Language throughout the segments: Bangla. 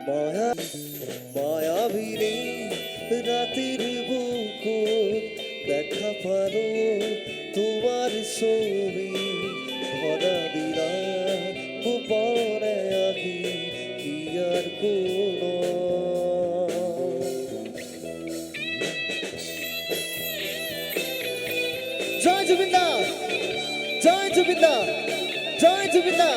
মায়া মায়াবিনী রাতের বুকুত দেখা পালো তোমার ছবি ভরা দিলা গোপনে আহি কি আর কোনো জয় জুবিন দা জয় জুবিন দা জয় জুবিন দা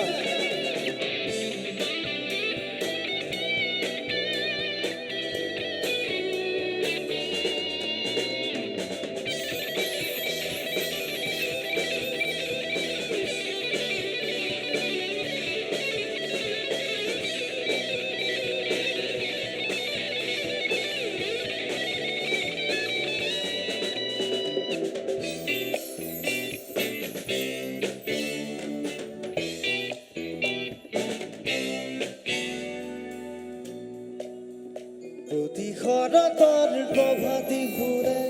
প্রতিক্ষণতার প্রভাতী ঘুরে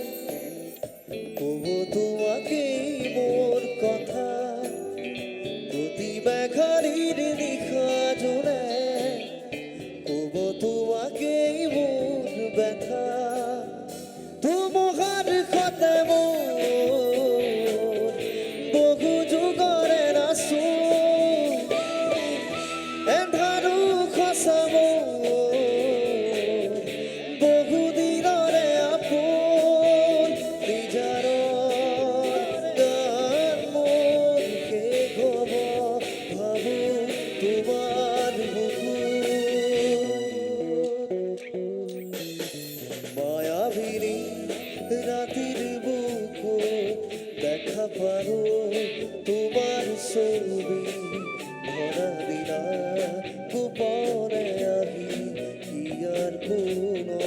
কব তোমাকে মোর কথা প্রতি বেখারির নিশা জোরে কব তোমাকে মোর ব্যথা তোমার কথা মোর বহু যুগরে রাসু এন্ধারু খসাব মায়াবিনী রাতের বুকু দেখা পারো তোমার ছবি ভরা দিলা গোপনে আহি কি আর কোনো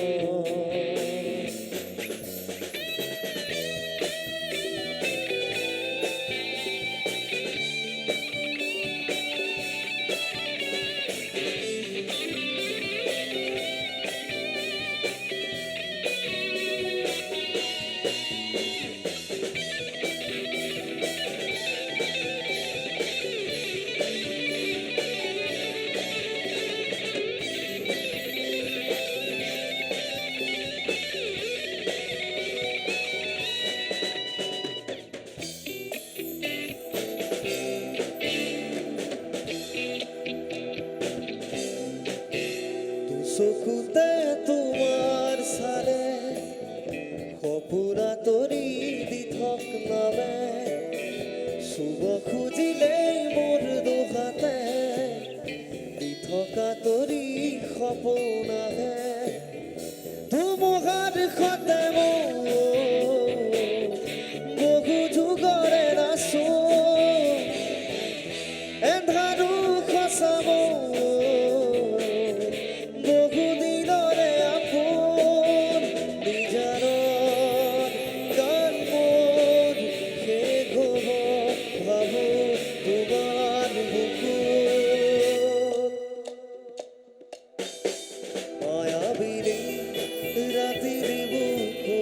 চকুতে তোমার সারে সপোনা তৰি দি থক নামে শুভ খুজিলেই মোৰ দুহাতে দি থকা তৰি সপোন আহে তোমাৰ সতে বহু যুগৰে নাচো এন্ধাৰো খচাব মায়াবিনী রাতের বুকু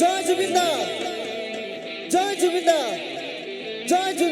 জয় জুবিন দা, জয় জুবিন দা, জয় জুবিন